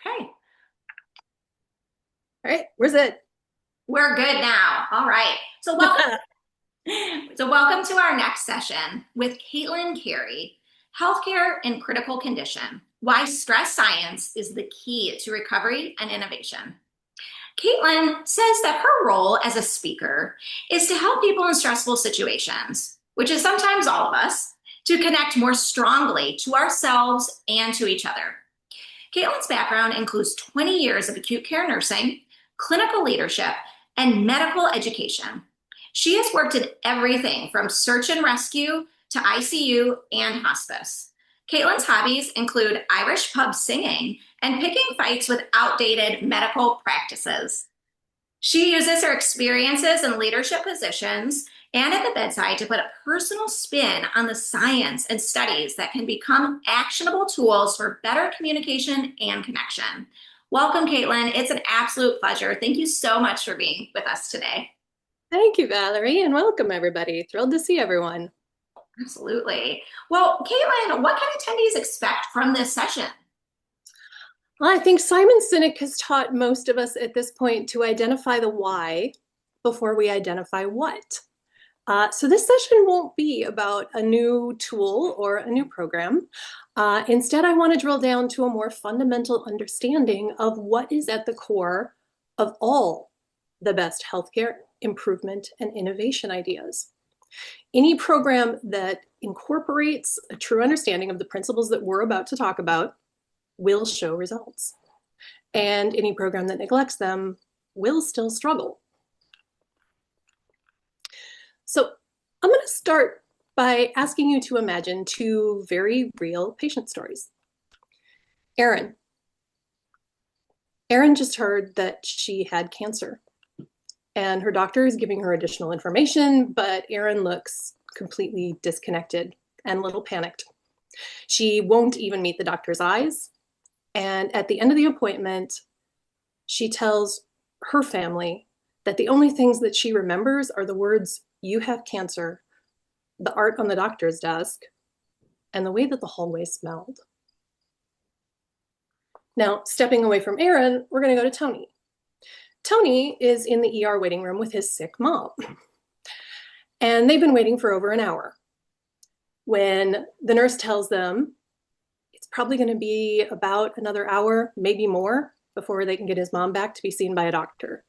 Okay, All right, where's it? we're good now. All right. So welcome to our next session with Katelyn Carey, Healthcare in Critical Condition: Why Stress Science is the Key to Recovery and Innovation. Caitlin says that her role as a speaker is to help people in stressful situations, which is sometimes all of us, to connect more strongly to ourselves and to each other. Caitlin's background includes 20 years of acute care nursing, clinical leadership, and medical education. She has worked in everything from search and rescue to ICU and hospice. Caitlin's hobbies include Irish pub singing and picking fights with outdated medical practices. She uses her experiences in leadership positions and at the bedside to put a personal spin on the science and studies that can become actionable tools for better communication and connection. Welcome, Caitlin. It's an absolute pleasure. Thank you so much for being with us today. Thank you, Valerie, and welcome everybody. Thrilled to see everyone. Absolutely. Well, Caitlin, what can attendees expect from this session? Well, I think Simon Sinek has taught most of us at this point to identify the why before we identify what. So this session won't be about a new tool or a new program. Instead, I want to drill down to a more fundamental understanding of what is at the core of all the best healthcare improvement and innovation ideas. Any program that incorporates a true understanding of the principles that we're about to talk about will show results. And any program that neglects them will still struggle. So I'm going to start by asking you to imagine two very real patient stories. Erin. Erin just heard that she had cancer, and her doctor is giving her additional information, but Erin looks completely disconnected and a little panicked. She won't even meet the doctor's eyes. And at the end of the appointment, she tells her family that the only things that she remembers are the words, "You have cancer," the art on the doctor's desk, and the way that the hallway smelled. Now, stepping away from Erin, we're going to go to Tony. Tony is in the ER waiting room with his sick mom, and they've been waiting for over an hour. When the nurse tells them it's probably going to be about another hour, maybe more, before they can get his mom back to be seen by a doctor.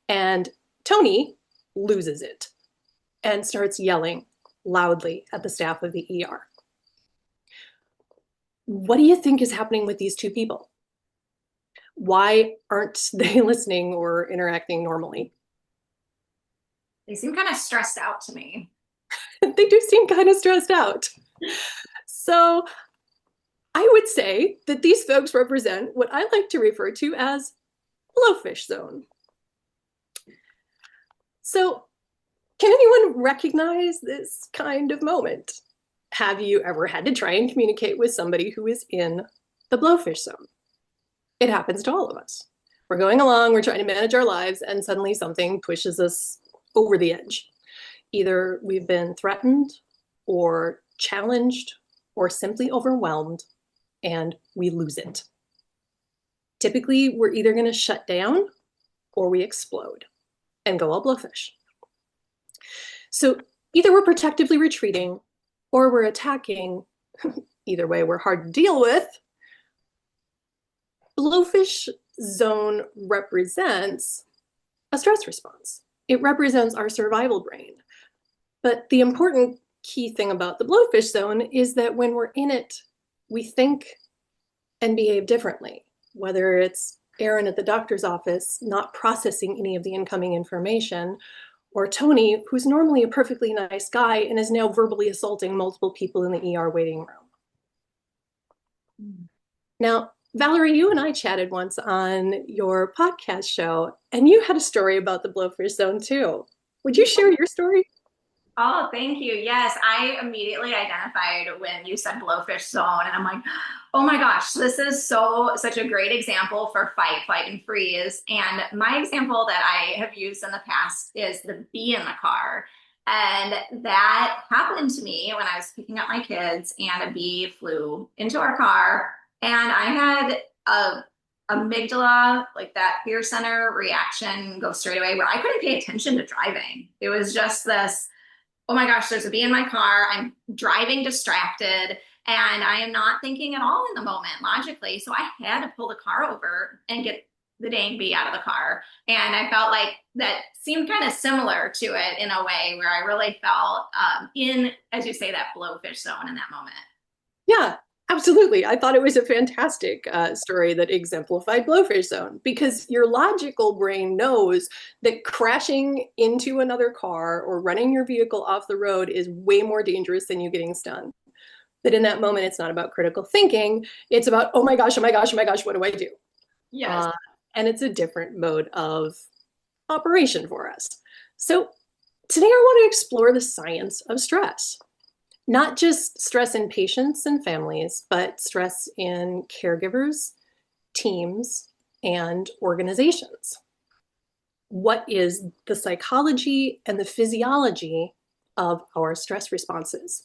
And Tony loses it and starts yelling loudly at the staff of the ER. What do you think is happening with these two people? Why aren't they listening or interacting normally? They seem kind of stressed out to me. They do seem kind of stressed out. So I would say that these folks represent what I like to refer to as blowfish zone. So can anyone recognize this kind of moment? Have you ever had to try and communicate with somebody who is in the blowfish zone? It happens to all of us. We're going along, we're trying to manage our lives, and suddenly something pushes us over the edge. Either we've been threatened or challenged or simply overwhelmed, and we lose it. Typically, we're either going to shut down or we explode and go all blowfish. So either we're protectively retreating or we're attacking. Either way, we're hard to deal with. Blowfish zone represents a stress response. It represents our survival brain. But the important key thing about the blowfish zone is that when we're in it, we think and behave differently, whether it's Erin at the doctor's office not processing any of the incoming information, or Tony, who's normally a perfectly nice guy and is now verbally assaulting multiple people in the ER waiting room. Now, Valerie, you and I chatted once on your podcast show, and you had a story about the blowfish zone too. Would you share your story? Oh, thank you. Yes, I immediately identified when you said blowfish zone, and I'm like, oh my gosh, this is such a great example for fight, flight, and freeze. And my example that I have used in the past is the bee in the car. And that happened to me when I was picking up my kids, and a bee flew into our car, and I had a amygdala, like that fear center reaction goes straight away where I couldn't pay attention to driving. It was just this, oh my gosh, there's a bee in my car. I'm driving distracted and I am not thinking at all in the moment logically. So I had to pull the car over and get the dang bee out of the car. And I felt like that seemed kind of similar to it in a way where I really felt in, as you say, that blowfish zone in that moment. Yeah, absolutely. I thought it was a fantastic story that exemplified blowfish zone because your logical brain knows that crashing into another car or running your vehicle off the road is way more dangerous than you getting stung. That in that moment, it's not about critical thinking. It's about, oh my gosh, oh my gosh, oh my gosh, what do I do? Yes. Uh, and it's a different mode of operation for us. So today I want to explore the science of stress. Not just stress in patients and families, but stress in caregivers, teams, and organizations. What is the psychology and the physiology of our stress responses?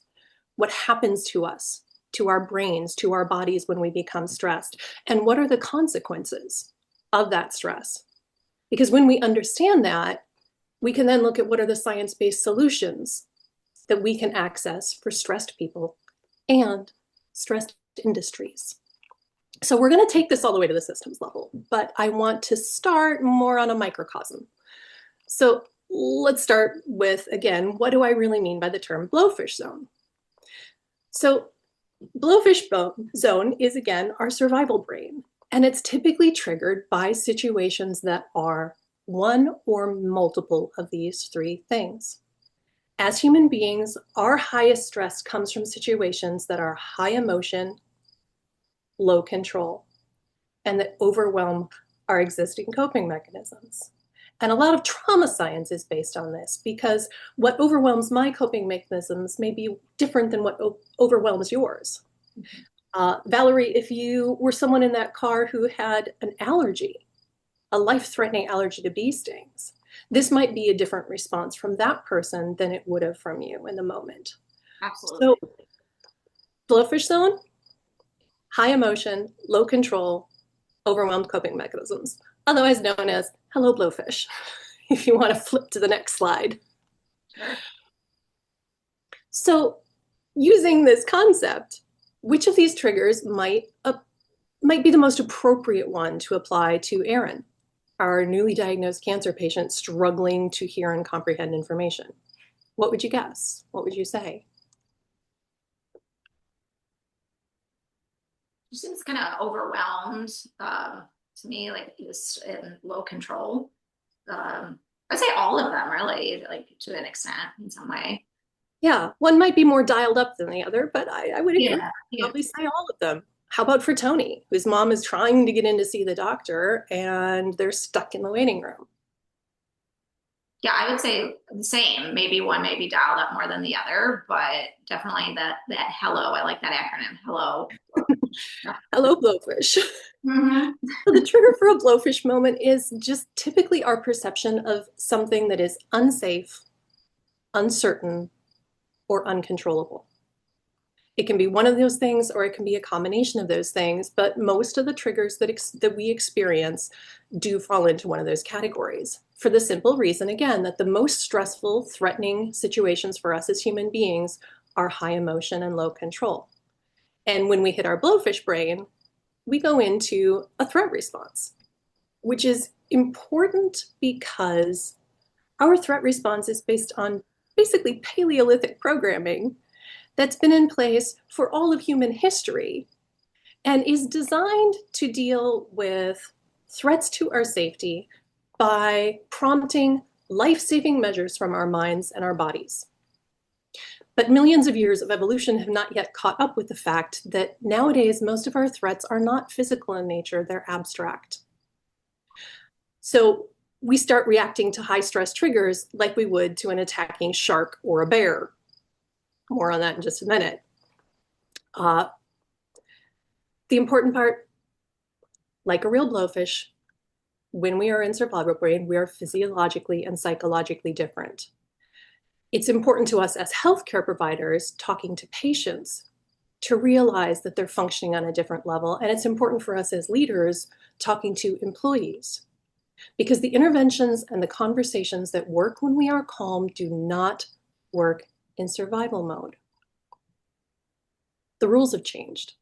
What happens to us, to our brains, to our bodies when we become stressed? And what are the consequences of that stress? Because when we understand that, we can then look at what are the science-based solutions that we can access for stressed people and stressed industries. So we're going to take this all the way to the systems level, but I want to start more on a microcosm. So let's start with, again, what do I really mean by the term blowfish zone? So blowfish zone is, again, our survival brain, and it's typically triggered by situations that are one or multiple of these three things. As human beings, our highest stress comes from situations that are high emotion, low control, and that overwhelm our existing coping mechanisms. And a lot of trauma science is based on this because what overwhelms my coping mechanisms may be different than what overwhelms yours. Valerie, if you were someone in that car who had an allergy, a life-threatening allergy to bee stings, this might be a different response from that person than it would have from you in the moment. Absolutely. So blowfish zone, high emotion, low control, overwhelmed coping mechanisms, otherwise known as hello blowfish, if you want to flip to the next slide. Sure. So using this concept, which of these triggers might be the most appropriate one to apply to Erin, our newly diagnosed cancer patient struggling to hear and comprehend information? What would you guess? What would you say? She seems kind of overwhelmed to me, like just in low control. I'd say all of them really, like to an extent in some way. Yeah, one might be more dialed up than the other, but I would agree. Yeah. I'd Yeah. probably say all of them. How about for Tony, whose mom is trying to get in to see the doctor and they're stuck in the waiting room? Yeah, I would say the same. Maybe one may be dialed up more than the other, but definitely that hello. I like that acronym. Hello. Yeah. Hello, blowfish. Mm-hmm. So the trigger for a blowfish moment is just typically our perception of something that is unsafe, uncertain, or uncontrollable. It can be one of those things or it can be a combination of those things, but most of the triggers that we experience do fall into one of those categories for the simple reason, again, that the most stressful, threatening situations for us as human beings are high emotion and low control. And when we hit our blowfish brain, we go into a threat response, which is important because our threat response is based on basically Paleolithic programming that's been in place for all of human history and is designed to deal with threats to our safety by prompting life-saving measures from our minds and our bodies. But millions of years of evolution have not yet caught up with the fact that nowadays most of our threats are not physical in nature, they're abstract. So we start reacting to high stress triggers like we would to an attacking shark or a bear. More on that in just a minute. The important part, like a real blowfish, when we are in survival brain, we are physiologically and psychologically different. It's important to us as healthcare providers talking to patients to realize that they're functioning on a different level. And it's important for us as leaders talking to employees, because the interventions and the conversations that work when we are calm do not work in survival mode. The rules have changed.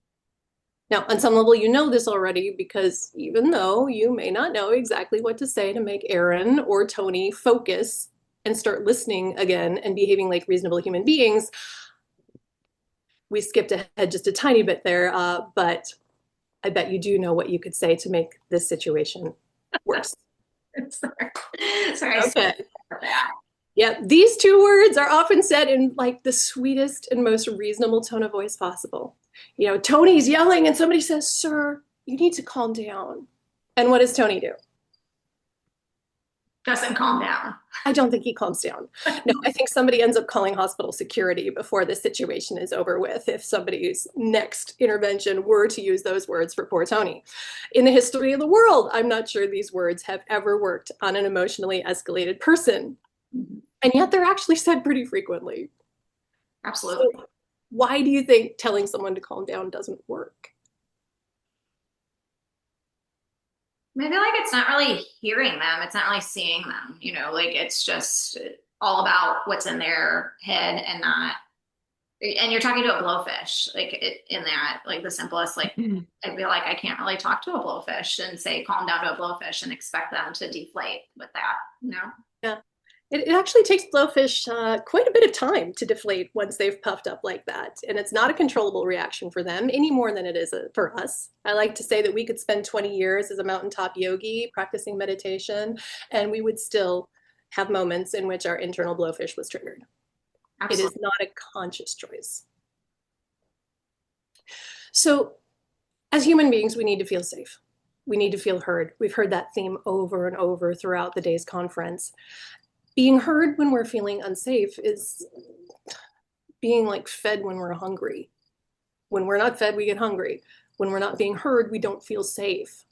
Now, on some level, you know this already, because even though you may not know exactly what to say to make Aaron or Tony focus and start listening again and behaving like reasonable human beings, we skipped ahead just a tiny bit there, but I bet you do know what you could say to make this situation worse. Sorry. Okay. Yeah, these two words are often said in like the sweetest and most reasonable tone of voice possible. You know, Tony's yelling and somebody says, "Sir, you need to calm down." And what does Tony do? Doesn't calm down. I don't think he calms down. No, I think somebody ends up calling hospital security before the situation is over with, if somebody's next intervention were to use those words for poor Tony. In the history of the world, I'm not sure these words have ever worked on an emotionally escalated person. And yet they're actually said pretty frequently. Absolutely. So why do you think telling someone to calm down doesn't work? I feel like it's not really hearing them. It's not really seeing them, you know, like it's just all about what's in their head and not, and you're talking to a blowfish, like in that, like the simplest, like I feel like I can't really talk to a blowfish and say, calm down to a blowfish and expect them to deflate with that, you know? Yeah. It actually takes blowfish quite a bit of time to deflate once they've puffed up like that. And it's not a controllable reaction for them any more than it is for us. I like to say that we could spend 20 years as a mountaintop yogi practicing meditation, and we would still have moments in which our internal blowfish was triggered. Absolutely. It is not a conscious choice. So as human beings, we need to feel safe. We need to feel heard. We've heard that theme over and over throughout the day's conference. Being heard when we're feeling unsafe is being like fed when we're hungry. When we're not fed, we get hungry. When we're not being heard, we don't feel safe.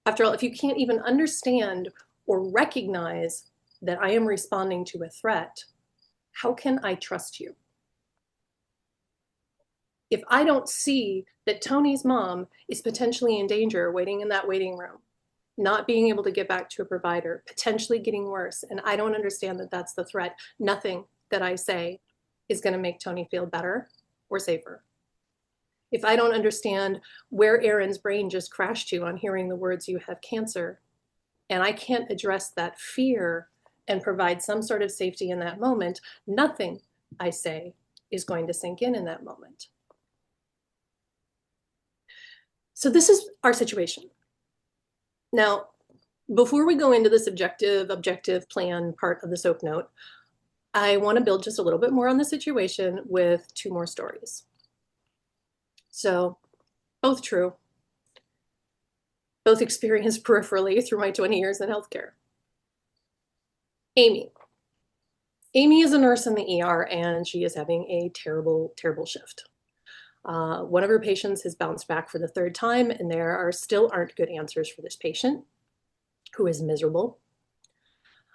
After all, if you can't even understand or recognize that I am responding to a threat, how can I trust you? If I don't see that Tony's mom is potentially in danger waiting in that waiting room, not being able to get back to a provider, potentially getting worse, and I don't understand that that's the threat, nothing that I say is going to make Tony feel better or safer. If I don't understand where Aaron's brain just crashed to on hearing the words, "you have cancer," and I can't address that fear and provide some sort of safety in that moment, nothing I say is going to sink in that moment. So this is our situation. Now, before we go into the subjective, objective plan part of the SOAP note, I want to build just a little bit more on the situation with two more stories. So, both true, both experienced peripherally through my 20 years in healthcare. Amy. Amy is a nurse in the ER, and she is having a terrible, terrible shift. One of her patients has bounced back for the third time, and there still aren't good answers for this patient, who is miserable.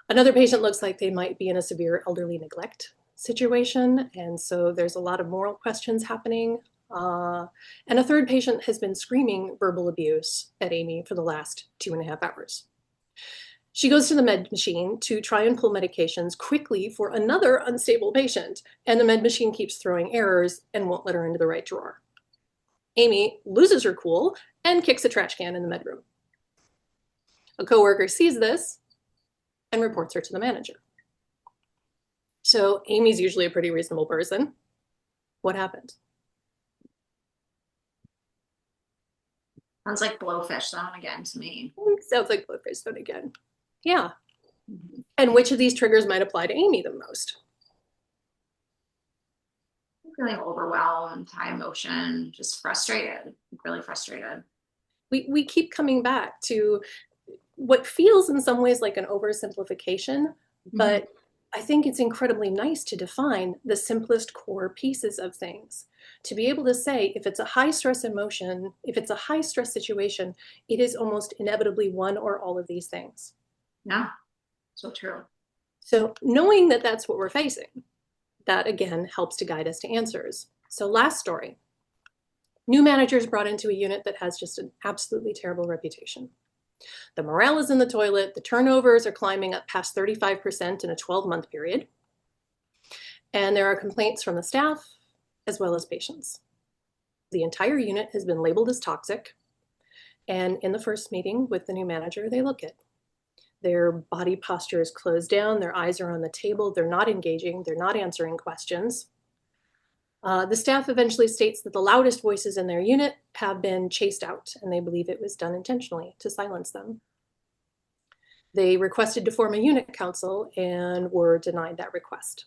Another patient looks like they might be in a severe elderly neglect situation, and so there's a lot of moral questions happening. And a third patient has been screaming verbal abuse at Amy for the last 2.5 hours. She goes to the med machine to try and pull medications quickly for another unstable patient, and the med machine keeps throwing errors and won't let her into the right drawer. Amy loses her cool and kicks a trash can in the med room. A coworker sees this and reports her to the manager. So Amy's usually a pretty reasonable person. What happened? Sounds like blowfish zone again to me. Sounds like blowfish zone again. Yeah. And which of these triggers might apply to Amy the most? Feeling overwhelmed, high emotion, just frustrated, really frustrated. We keep coming back to what feels in some ways like an oversimplification, but I think it's incredibly nice to define the simplest core pieces of things. To be able to say, if it's a high stress emotion, if it's a high stress situation, it is almost inevitably one or all of these things. Yeah, so true. So knowing that that's what we're facing, that again helps to guide us to answers. So last story, New managers brought into a unit that has just an absolutely terrible reputation. The morale is in the toilet. The turnovers are climbing up past 35% in a 12-month period. And there are complaints from the staff as well as patients. The entire unit has been labeled as toxic. And in the first meeting with the new manager, they look at their body posture is closed down. Their eyes are on the table. They're not engaging. They're not answering questions. The staff eventually states that the loudest voices in their unit have been chased out, and they believe it was done intentionally to silence them. They requested to form a unit council and were denied that request.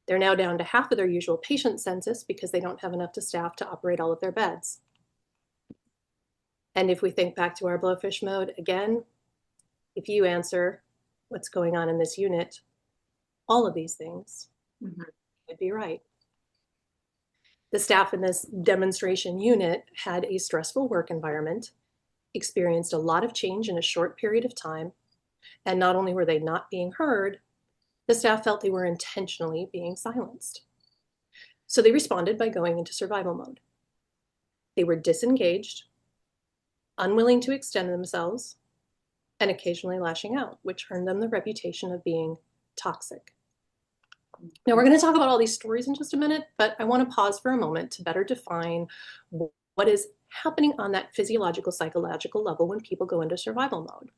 They're now down to half of their usual patient census because they don't have enough staff to operate all of their beds. And if we think back to our blowfish mode, again, if you answer what's going on in this unit, all of these things would be right. The staff in this demonstration unit had a stressful work environment, experienced a lot of change in a short period of time, and not only were they not being heard, the staff felt they were intentionally being silenced. So they responded by going into survival mode. They were disengaged, unwilling to extend themselves, and occasionally lashing out, which earned them the reputation of being toxic. Now, we're going to talk about all these stories in just a minute, but I want to pause for a moment to better define what is happening on that physiological, psychological level when people go into survival mode.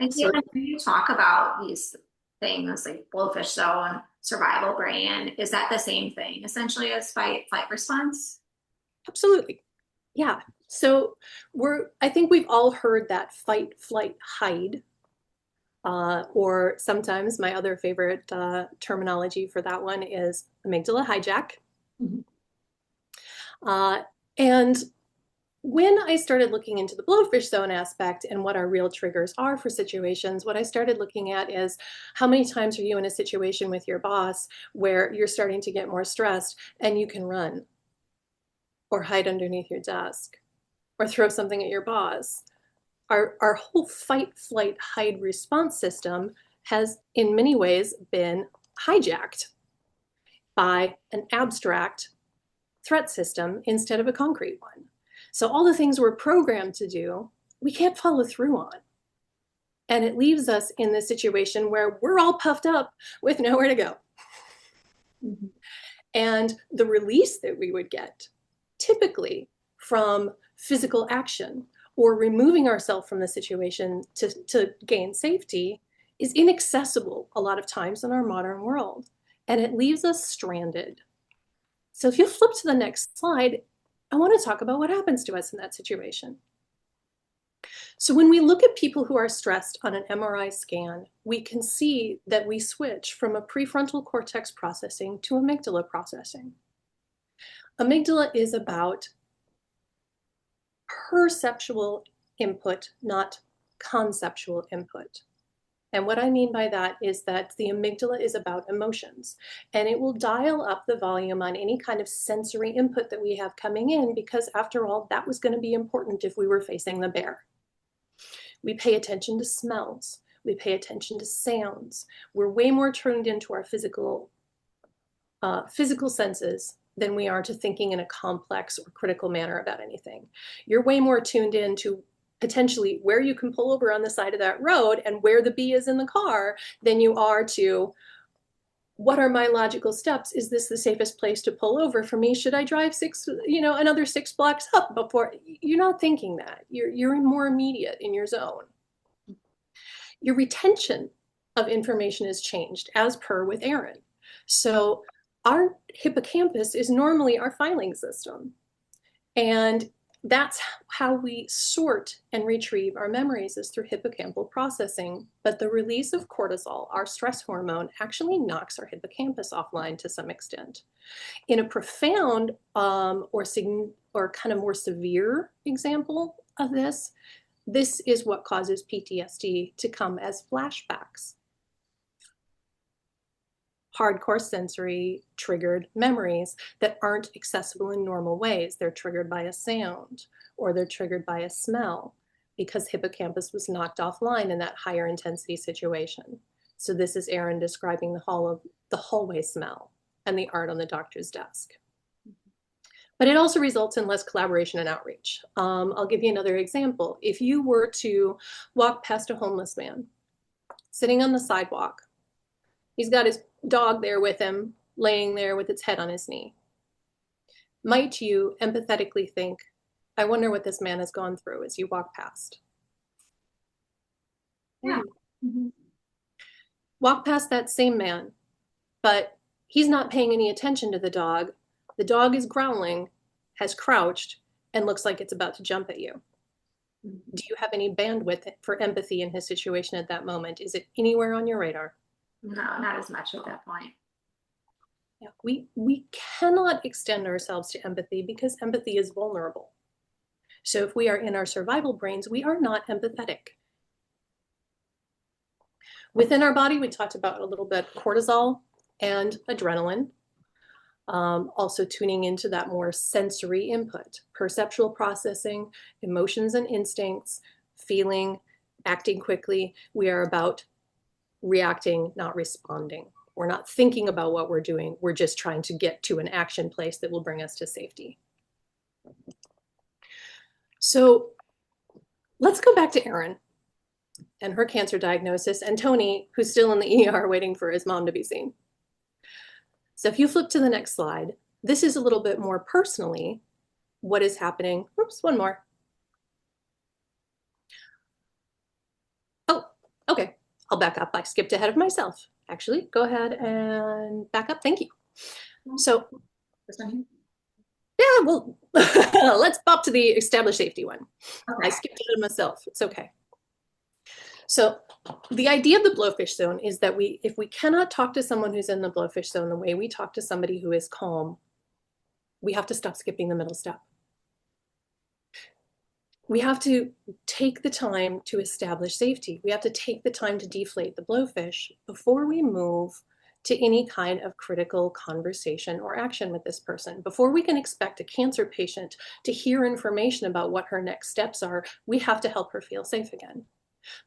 And so, when you talk about these things like blowfish zone, survival brain, is that the same thing essentially as fight, flight response? Absolutely. Yeah. So I think we've all heard that fight, flight, hide. Or sometimes my other favorite terminology for that one is amygdala hijack. And when I started looking into the blowfish zone aspect and what our real triggers are for situations, what I started looking at is how many times are you in a situation with your boss where you're starting to get more stressed and you can run or hide underneath your desk or throw something at your boss. Our whole fight, flight, hide response system has in many ways been hijacked by an abstract threat system instead of a concrete one. So all the things we're programmed to do, we can't follow through on. And it leaves us in this situation where we're all puffed up with nowhere to go. And the release that we would get, typically from physical action or removing ourselves from the situation to gain safety, is inaccessible a lot of times in our modern world. And it leaves us stranded. So if you flip to the next slide, I want to talk about what happens to us in that situation. So when we look at people who are stressed on an MRI scan, we can see that we switch from a prefrontal cortex processing to amygdala processing. Amygdala is about perceptual input, not conceptual input. And what I mean by that is that the amygdala is about emotions, and it will dial up the volume on any kind of sensory input that we have coming in, because after all, that was going to be important if we were facing the bear. We pay attention to smells. We pay attention to sounds. We're way more tuned into our physical senses than we are to thinking in a complex or critical manner about anything. You're way more tuned in to potentially where you can pull over on the side of that road and where the bee is in the car than you are to what are my logical steps? Is this the safest place to pull over for me? Should I drive another 6 blocks up before? You're not thinking that. You're more immediate in your zone. Your retention of information is changed as per with Aaron. So our hippocampus is normally our filing system. And that's how we sort and retrieve our memories, is through hippocampal processing. But the release of cortisol, our stress hormone, actually knocks our hippocampus offline to some extent. In a profound or kind of more severe example of this is what causes PTSD to come as flashbacks. Hardcore sensory triggered memories that aren't accessible in normal ways. They're triggered by a sound or they're triggered by a smell because hippocampus was knocked offline in that higher intensity situation. So this is Aaron describing the hallway smell and the art on the doctor's desk. But it also results in less collaboration and outreach. I'll give you another example. If you were to walk past a homeless man sitting on the sidewalk, he's got his dog there with him, laying there with its head on his knee. Might you empathetically think, I wonder what this man has gone through as you walk past? Yeah. Mm-hmm. Walk past that same man, but he's not paying any attention to the dog. The dog is growling, has crouched, and looks like it's about to jump at you. Do you have any bandwidth for empathy in his situation at that moment? Is it anywhere on your radar? No, not as much at that point. Yeah, we cannot extend ourselves to empathy because empathy is vulnerable. So if we are in our survival brains, we are not empathetic. Within our body, we talked about a little bit cortisol and adrenaline. Also tuning into that more sensory input, perceptual processing, emotions and instincts, feeling, acting quickly. We are about reacting, not responding. We're not thinking about what we're doing. We're just trying to get to an action place that will bring us to safety. So let's go back to Erin and her cancer diagnosis and Tony, who's still in the ER waiting for his mom to be seen. So if you flip to the next slide, this is a little bit more personally what is happening. Oops, one more. Oh, okay. I'll back up. I skipped ahead of myself. Actually, go ahead and back up. Thank you. So, yeah, well, let's pop to the established safety one. Okay. I skipped ahead of myself. It's okay. So the idea of the blowfish zone is that if we cannot talk to someone who's in the blowfish zone the way we talk to somebody who is calm, we have to stop skipping the middle step. We have to take the time to establish safety. We have to take the time to deflate the blowfish before we move to any kind of critical conversation or action with this person. Before we can expect a cancer patient to hear information about what her next steps are, we have to help her feel safe again.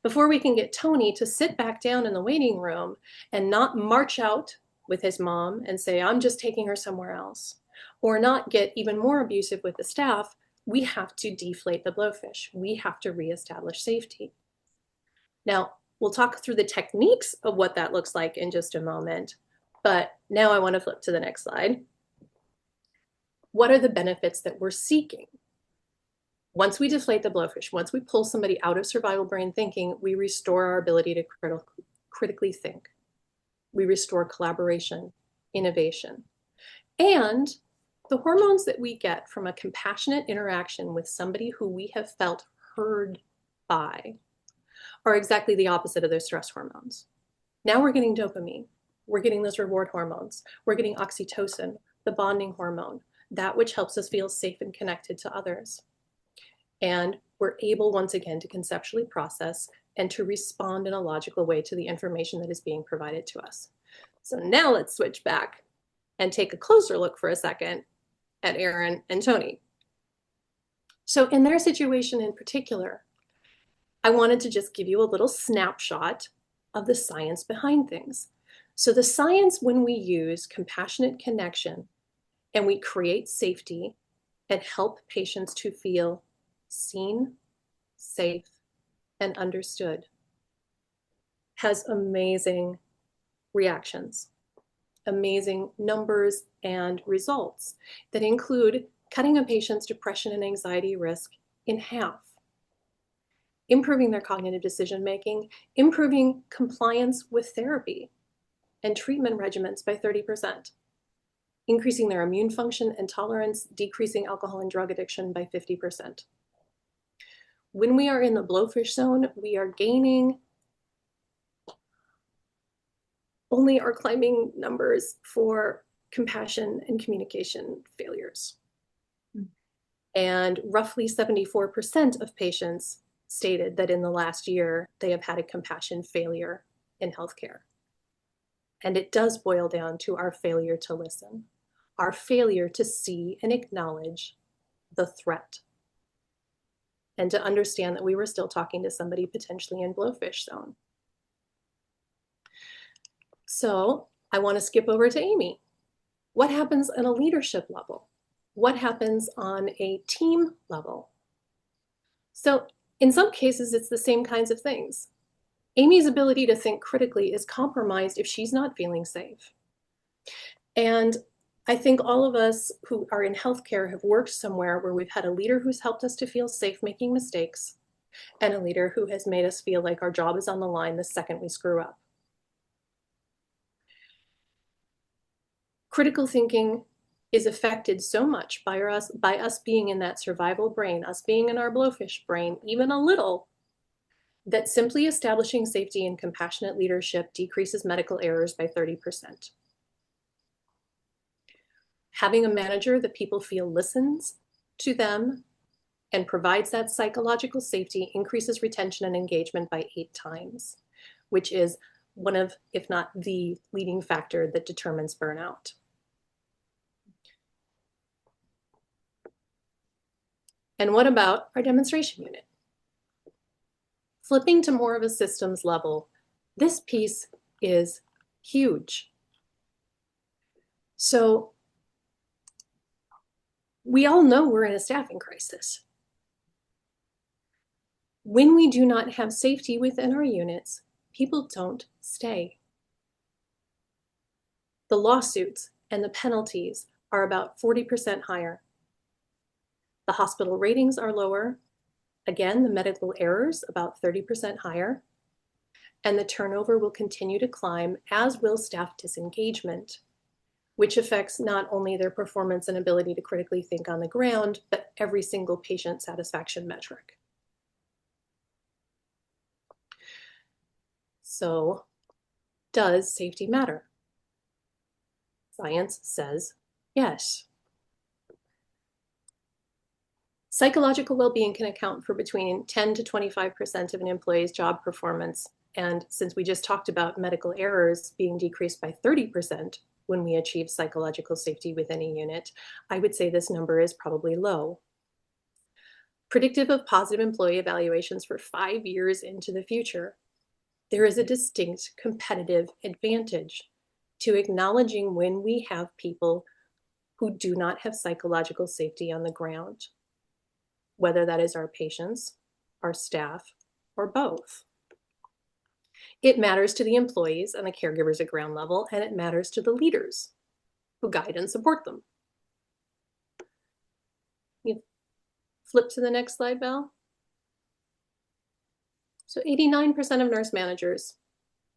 Before we can get Tony to sit back down in the waiting room and not march out with his mom and say, I'm just taking her somewhere else, or not get even more abusive with the staff, we have to deflate the blowfish. We have to reestablish safety. Now, we'll talk through the techniques of what that looks like in just a moment, but now I want to flip to the next slide. What are the benefits that we're seeking? Once we deflate the blowfish, once we pull somebody out of survival brain thinking, we restore our ability to critically think. We restore collaboration, innovation. And the hormones that we get from a compassionate interaction with somebody who we have felt heard by are exactly the opposite of those stress hormones. Now we're getting dopamine. We're getting those reward hormones. We're getting oxytocin, the bonding hormone, that which helps us feel safe and connected to others. And we're able, once again, to conceptually process and to respond in a logical way to the information that is being provided to us. So now let's switch back and take a closer look for a second at Erin and Tony. So in their situation in particular, I wanted to just give you a little snapshot of the science behind things. So the science, when we use compassionate connection and we create safety and help patients to feel seen, safe, and understood, has amazing reactions, amazing numbers and results that include cutting a patient's depression and anxiety risk in half, improving their cognitive decision-making, improving compliance with therapy and treatment regimens by 30%, increasing their immune function and tolerance, decreasing alcohol and drug addiction by 50%. When we are in the blowfish zone, we are gaining only our climbing numbers for compassion and communication failures. And roughly 74% of patients stated that in the last year, they have had a compassion failure in healthcare. And it does boil down to our failure to listen, our failure to see and acknowledge the threat, and to understand that we were still talking to somebody potentially in blowfish zone. So I want to skip over to Amy. What happens on a leadership level? What happens on a team level? So in some cases, it's the same kinds of things. Amy's ability to think critically is compromised if she's not feeling safe. And I think all of us who are in healthcare have worked somewhere where we've had a leader who's helped us to feel safe making mistakes, and a leader who has made us feel like our job is on the line the second we screw up. Critical thinking is affected so much by us being in that survival brain, us being in our blowfish brain, even a little, that simply establishing safety and compassionate leadership decreases medical errors by 30%. Having a manager that people feel listens to them and provides that psychological safety increases retention and engagement by 8 times, which is one of, if not the leading factor that determines burnout. And what about our demonstration unit? Flipping to more of a systems level, this piece is huge. So we all know we're in a staffing crisis. When we do not have safety within our units, people don't stay. The lawsuits and the penalties are about 40% higher. The hospital ratings are lower. Again, the medical errors about 30% higher. And the turnover will continue to climb, as will staff disengagement, which affects not only their performance and ability to critically think on the ground, but every single patient satisfaction metric. So, does safety matter? Science says yes. Psychological well-being can account for between 10 to 25% of an employee's job performance. And since we just talked about medical errors being decreased by 30% when we achieve psychological safety within a unit, I would say this number is probably low. Predictive of positive employee evaluations for 5 years into the future, there is a distinct competitive advantage to acknowledging when we have people who do not have psychological safety on the ground, whether that is our patients, our staff, or both. It matters to the employees and the caregivers at ground level, and it matters to the leaders who guide and support them. You flip to the next slide, Val. So 89% of nurse managers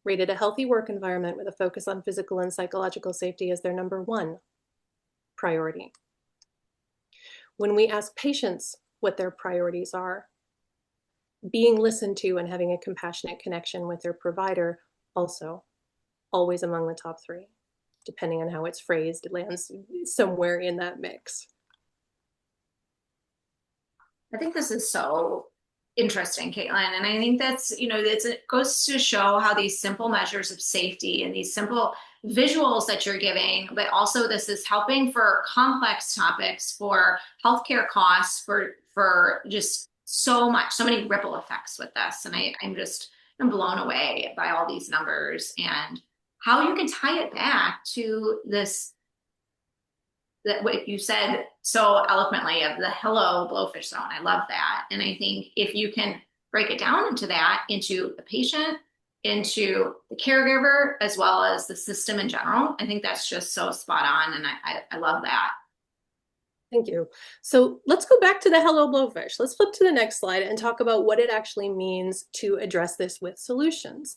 rated a healthy work environment with a focus on physical and psychological safety as their number 1 priority. When we ask patients what their priorities are, being listened to and having a compassionate connection with their provider also always among the top 3. Depending on how it's phrased, it lands somewhere in that mix. I think this is so interesting, Katelyn. And I think that's, it goes to show how these simple measures of safety and these simple visuals that you're giving, but also this is helping for complex topics, for healthcare costs, for just so many ripple effects with this. And I'm blown away by all these numbers and how you can tie it back to this, that what you said so eloquently of the hello blowfish zone. I love that. And I think if you can break it down into the patient, into the caregiver, as well as the system in general, I think that's just so spot on. And I love that. Thank you. So let's go back to the hello blowfish. Let's flip to the next slide and talk about what it actually means to address this with solutions.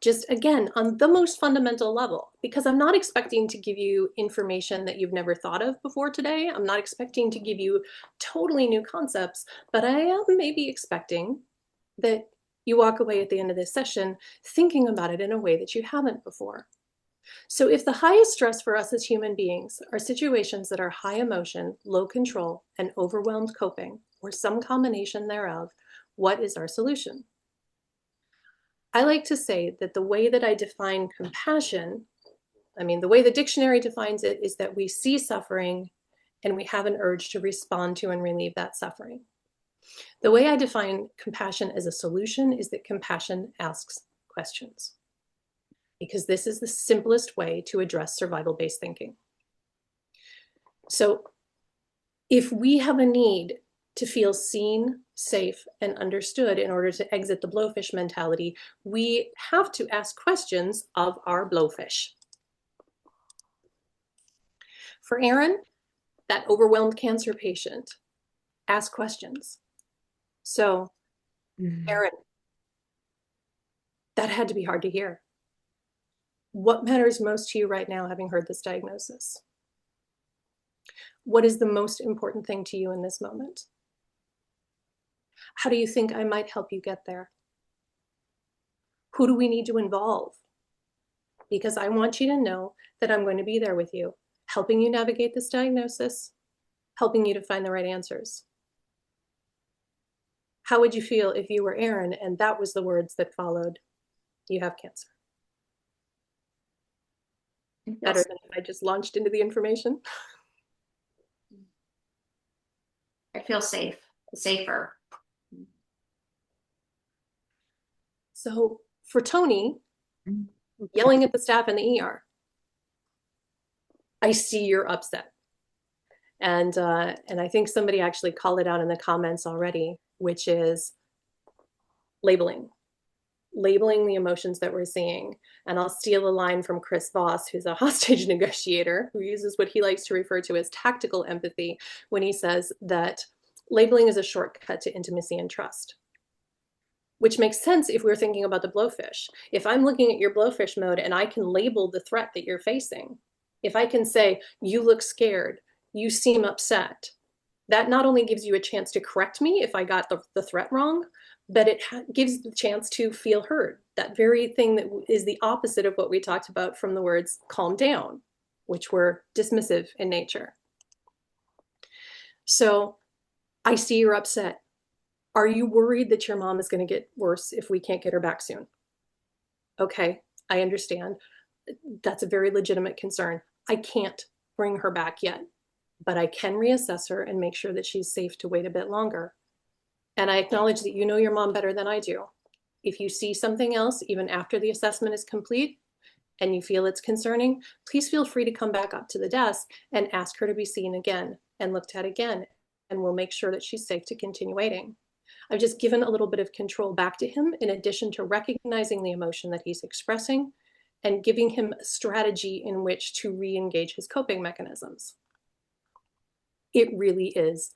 Just again, on the most fundamental level, because I'm not expecting to give you information that you've never thought of before today. I'm not expecting to give you totally new concepts, but I am maybe expecting that you walk away at the end of this session thinking about it in a way that you haven't before. So if the highest stress for us as human beings are situations that are high emotion, low control, and overwhelmed coping, or some combination thereof, what is our solution? I like to say that the way that I define compassion, the way the dictionary defines it is that we see suffering and we have an urge to respond to and relieve that suffering. The way I define compassion as a solution is that compassion asks questions, because this is the simplest way to address survival-based thinking. So if we have a need to feel seen, safe, and understood in order to exit the blowfish mentality, we have to ask questions of our blowfish. For Aaron, that overwhelmed cancer patient, ask questions. So, Aaron, that had to be hard to hear. What matters most to you right now, having heard this diagnosis? What is the most important thing to you in this moment? How do you think I might help you get there? Who do we need to involve? Because I want you to know that I'm going to be there with you, helping you navigate this diagnosis, helping you to find the right answers. How would you feel if you were Aaron and that was the words that followed, you have cancer? Better than if I just launched into the information? I feel safer. So for Tony, yelling at the staff in the ER, I see you're upset. And I think somebody actually called it out in the comments already, which is labeling the emotions that we're seeing. And I'll steal a line from Chris Voss, who's a hostage negotiator, who uses what he likes to refer to as tactical empathy, when he says that labeling is a shortcut to intimacy and trust. Which makes sense if we're thinking about the blowfish. If I'm looking at your blowfish mode and I can label the threat that you're facing, if I can say, you look scared, you seem upset, that not only gives you a chance to correct me if I got the threat wrong, but it gives the chance to feel heard. That very thing that is the opposite of what we talked about from the words calm down, which were dismissive in nature. So I see you're upset. Are you worried that your mom is going to get worse if we can't get her back soon? Okay, I understand. That's a very legitimate concern. I can't bring her back yet, but I can reassess her and make sure that she's safe to wait a bit longer. And I acknowledge that you know your mom better than I do. If you see something else, even after the assessment is complete, and you feel it's concerning, please feel free to come back up to the desk and ask her to be seen again and looked at again, and we'll make sure that she's safe to continue waiting. I've just given a little bit of control back to him, in addition to recognizing the emotion that he's expressing and giving him a strategy in which to re-engage his coping mechanisms. It really is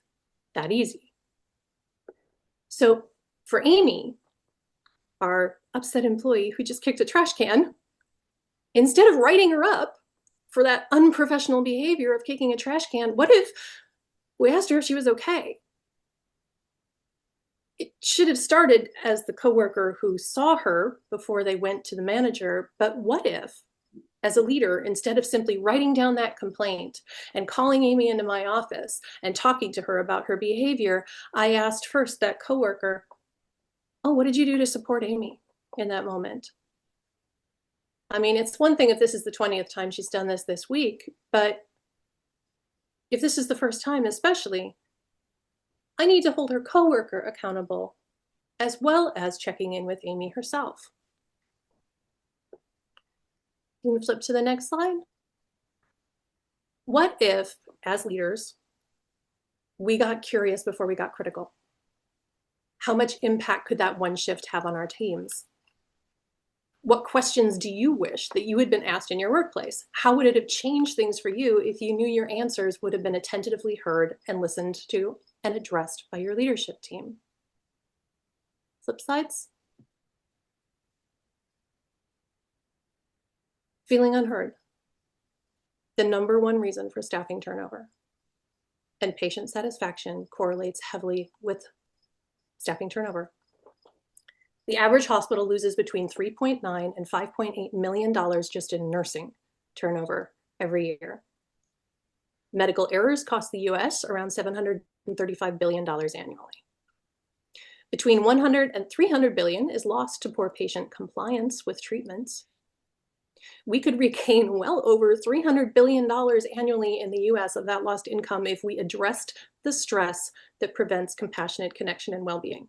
that easy. So for Amy, our upset employee who just kicked a trash can, instead of writing her up for that unprofessional behavior of kicking a trash can, what if we asked her if she was okay? It should have started as the coworker who saw her before they went to the manager, but what if, as a leader, instead of simply writing down that complaint and calling Amy into my office and talking to her about her behavior, I asked first that coworker, oh, what did you do to support Amy in that moment? I mean, it's one thing if this is the 20th time she's done this week, but if this is the first time especially, I need to hold her coworker accountable, as well as checking in with Amy herself. Can we flip to the next slide? What if, as leaders, we got curious before we got critical? How much impact could that one shift have on our teams? What questions do you wish that you had been asked in your workplace? How would it have changed things for you if you knew your answers would have been attentively heard and listened to and addressed by your leadership team? Flip sides. Feeling unheard. The number one reason for staffing turnover. And patient satisfaction correlates heavily with staffing turnover. The average hospital loses between $3.9 and $5.8 million just in nursing turnover every year. Medical errors cost the US around $735 billion annually. Between 100 and 300 billion is lost to poor patient compliance with treatments. We could regain well over $300 billion annually in the US of that lost income if we addressed the stress that prevents compassionate connection and well-being.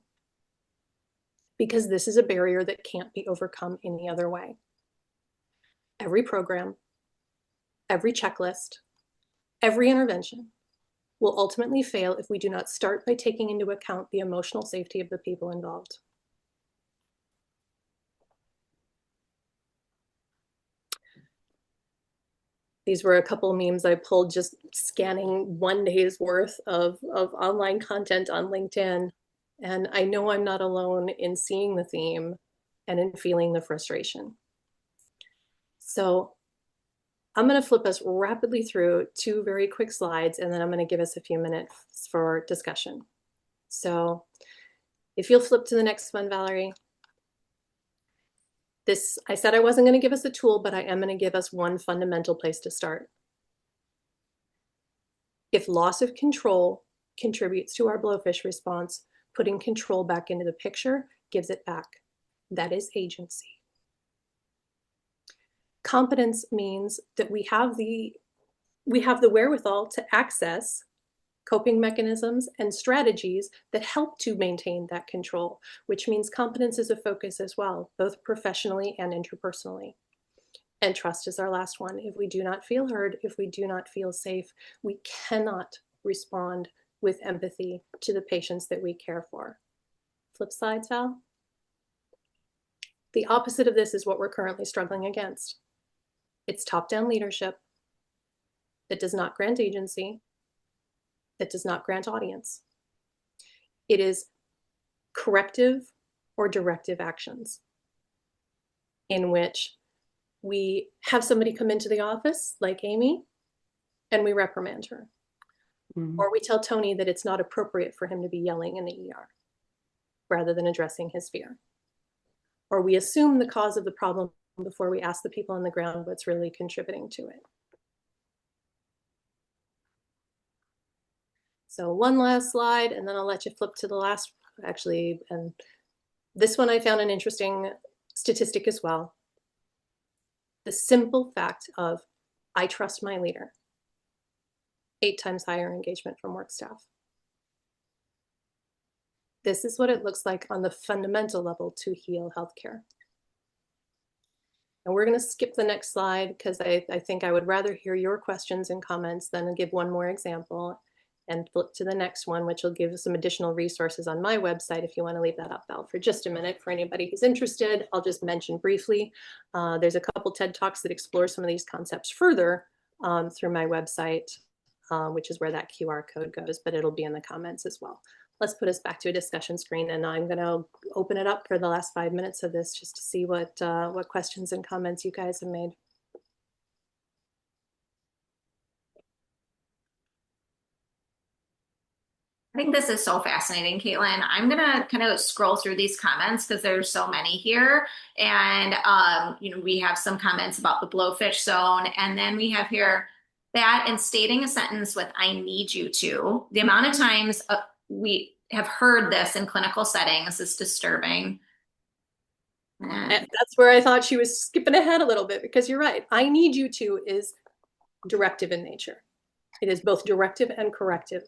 Because this is a barrier that can't be overcome any other way. Every program, every checklist, Every intervention will ultimately fail if we do not start by taking into account the emotional safety of the people involved. These were a couple memes I pulled just scanning one day's worth of online content on LinkedIn. And I know I'm not alone in seeing the theme and in feeling the frustration. So I'm going to flip us rapidly through 2 very quick slides, and then I'm going to give us a few minutes for discussion. So if you'll flip to the next one, Valerie. This, I said I wasn't going to give us a tool, but I am going to give us one fundamental place to start. If loss of control contributes to our blowfish response, putting control back into the picture gives it back. That is agency. Competence means that we have the wherewithal to access coping mechanisms and strategies that help to maintain that control, which means competence is a focus as well, both professionally and interpersonally. And trust is our last one. If we do not feel heard, if we do not feel safe, we cannot respond with empathy to the patients that we care for. Flip slides, Val. The opposite of this is what we're currently struggling against. It's top-down leadership that does not grant agency, that does not grant audience. It is corrective or directive actions in which we have somebody come into the office, like Amy, and we reprimand her. Or we tell Tony that it's not appropriate for him to be yelling in the ER rather than addressing his fear. Or we assume the cause of the problem before we ask the people on the ground what's really contributing to it. So one last slide, and then I'll let you flip to the last, actually, and this one I found an interesting statistic as well. The simple fact of, I trust my leader, 8 times higher engagement from work staff. This is what it looks like on the fundamental level to heal healthcare. And we're going to skip the next slide because I think I would rather hear your questions and comments than give one more example, and flip to the next one, which will give some additional resources on my website if you want to leave that up, Val, for just a minute for anybody who's interested. I'll just mention briefly, there's a couple TED Talks that explore some of these concepts further through my website, which is where that QR code goes, but it'll be in the comments as well. Let's put us back to a discussion screen, and I'm going to open it up for the last 5 minutes of this just to see what questions and comments you guys have made. I think this is so fascinating, Katelyn. I'm gonna kind of scroll through these comments because there's so many here. And we have some comments about the blowfish zone, and then we have here that and stating a sentence with "I need you to." The amount of times we have heard this in clinical settings is disturbing. And that's where I thought she was skipping ahead a little bit, because you're right. "I need you to" is directive in nature. It is both directive and corrective.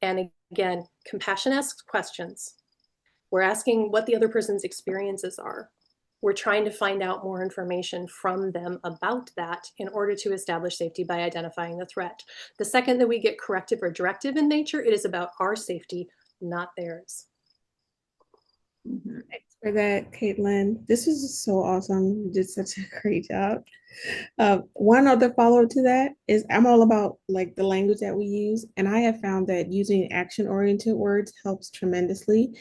And again, compassion asks questions. We're asking what the other person's experiences are. We're trying to find out more information from them about that in order to establish safety by identifying the threat. The second that we get corrective or directive in nature, it is about our safety, not theirs. Thanks for that, Katelyn. This was just so awesome. You did such a great job. One other follow-up to that is I'm all about like the language that we use, and I have found that using action-oriented words helps tremendously.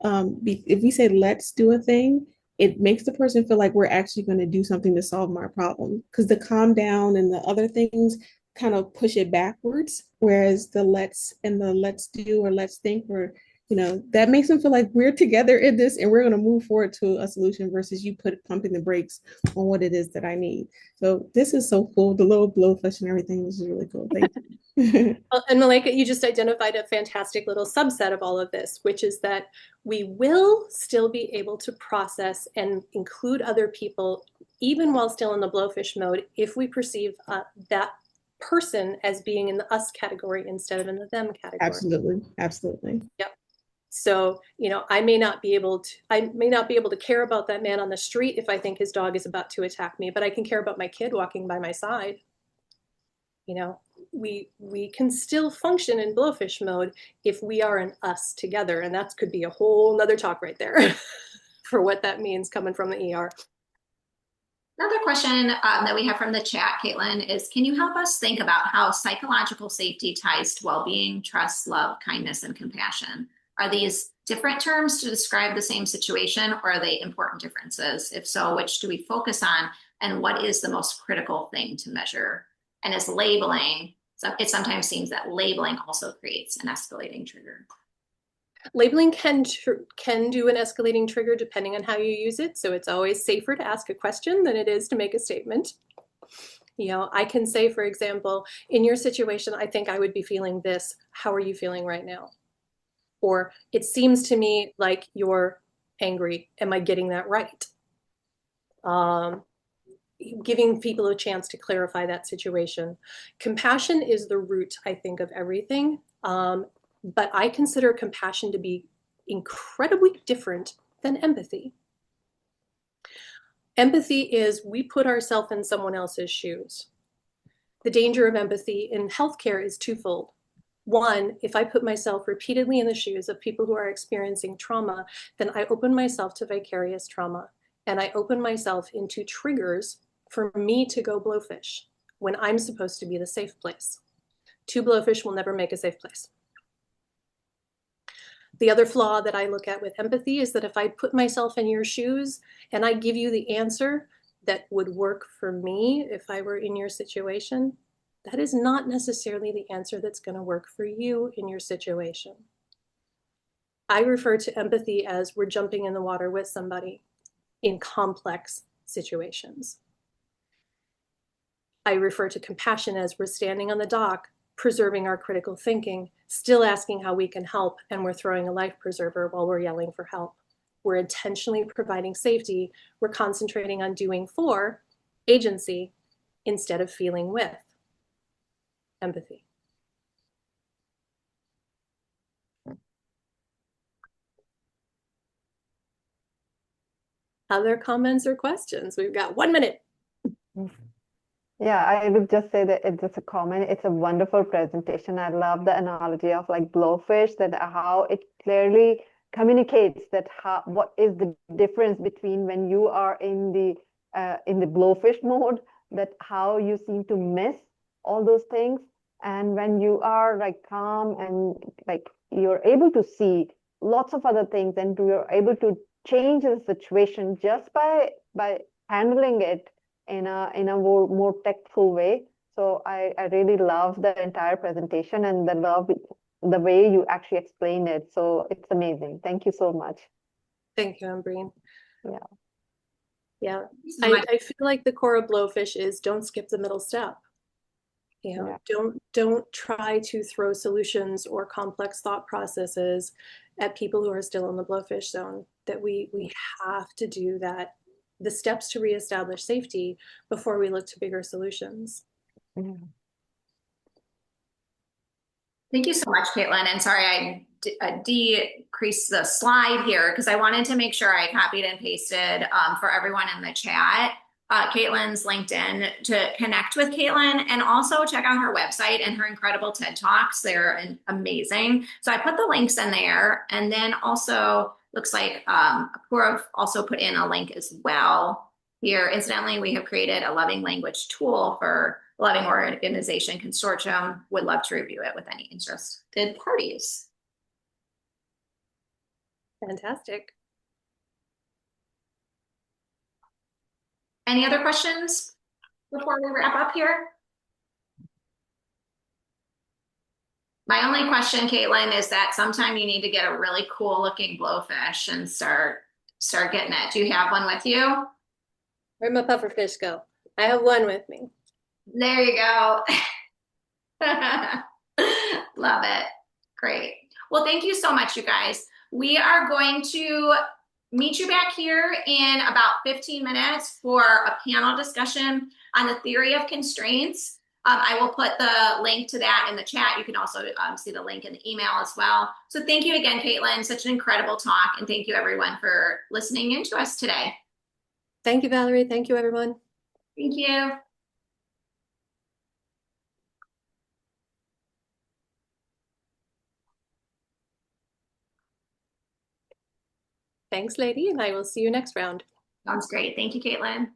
If we say let's do a thing, it makes the person feel like we're actually going to do something to solve my problem, because the calm down and the other things kind of push it backwards, whereas the let's and the let's do or let's think, or that makes them feel like we're together in this and we're going to move forward to a solution, versus you pumping the brakes on what it is that I need. So this is so cool. The little blowfish and everything, this is really cool. Thank you. Well, and Malika, you just identified a fantastic little subset of all of this, which is that we will still be able to process and include other people, even while still in the blowfish mode, if we perceive that person as being in the us category instead of in the them category. Absolutely. Absolutely. Yep. So, I may not be able to care about that man on the street if I think his dog is about to attack me, but I can care about my kid walking by my side. we can still function in blowfish mode if we are an us together, and that could be a whole nother talk right there for what that means coming from the ER. Another question that we have from the chat, Katelyn, is can you help us think about how psychological safety ties to well-being, trust, love, kindness, and compassion? Are these different terms to describe the same situation, or are they important differences? If so, which do we focus on, and what is the most critical thing to measure? And is labeling, so it sometimes seems that labeling also creates an escalating trigger. Labeling can do an escalating trigger depending on how you use it. So it's always safer to ask a question than it is to make a statement. You know, I can say, for example, in your situation, I think I would be feeling this. How are you feeling right now? Or it seems to me like you're angry. Am I getting that right? Giving people a chance to clarify that situation. Compassion is the root, I think, of everything. But I consider compassion to be incredibly different than empathy. Empathy is we put ourselves in someone else's shoes. The danger of empathy in healthcare is twofold. One, if I put myself repeatedly in the shoes of people who are experiencing trauma, then I open myself to vicarious trauma, and I open myself into triggers for me to go blowfish when I'm supposed to be the safe place. Two blowfish will never make a safe place. The other flaw that I look at with empathy is that if I put myself in your shoes and I give you the answer that would work for me if I were in your situation, that is not necessarily the answer that's going to work for you in your situation. I refer to empathy as we're jumping in the water with somebody in complex situations. I refer to compassion as we're standing on the dock, preserving our critical thinking, still asking how we can help, and we're throwing a life preserver while we're yelling for help. We're intentionally providing safety. We're concentrating on doing for agency instead of feeling with empathy. Other comments or questions? We've got 1 minute. Yeah, I would just say that it's just a comment. It's a wonderful presentation. I love the analogy of like blowfish, that how it clearly communicates that what is the difference between when you are in the blowfish mode, that how you seem to miss all those things, and when you are like calm and like you're able to see lots of other things, and you're able to change the situation just by handling it in a more tactful way. So I really love the entire presentation and the way you actually explained it. So it's amazing. Thank you so much. Thank you, Ambreen. Yeah. Yeah. I feel like the core of blowfish is don't skip the middle step. You know, yeah. Don't try to throw solutions or complex thought processes at people who are still in the blowfish zone. That we have to do that. The steps to reestablish safety before we look to bigger solutions. Yeah. Thank you so much, Katelyn. And sorry, I decreased the slide here because I wanted to make sure I copied and pasted for everyone in the chat Katelyn's LinkedIn to connect with Katelyn, and also check out her website and her incredible TED Talks. They're amazing. So I put the links in there, and then also looks like Apoorv also put in a link as well here. Incidentally, we have created a loving language tool for Loving Organization Consortium. Would love to review it with any interested parties. Fantastic. Any other questions before we wrap up here? My only question, Katelyn, is that sometime you need to get a really cool looking blowfish and start getting it. Do you have one with you? Where'd my pufferfish go? I have one with me. There you go. Love it. Great. Well, thank you so much, you guys. We are going to meet you back here in about 15 minutes for a panel discussion on the theory of constraints. I will put the link to that in the chat. You can also see the link in the email as well. So thank you again, Katelyn. Such an incredible talk. And thank you everyone for listening in to us today. Thank you, Valerie. Thank you, everyone. Thank you. Thanks, lady, and I will see you next round. Sounds great. Thank you, Caitlin.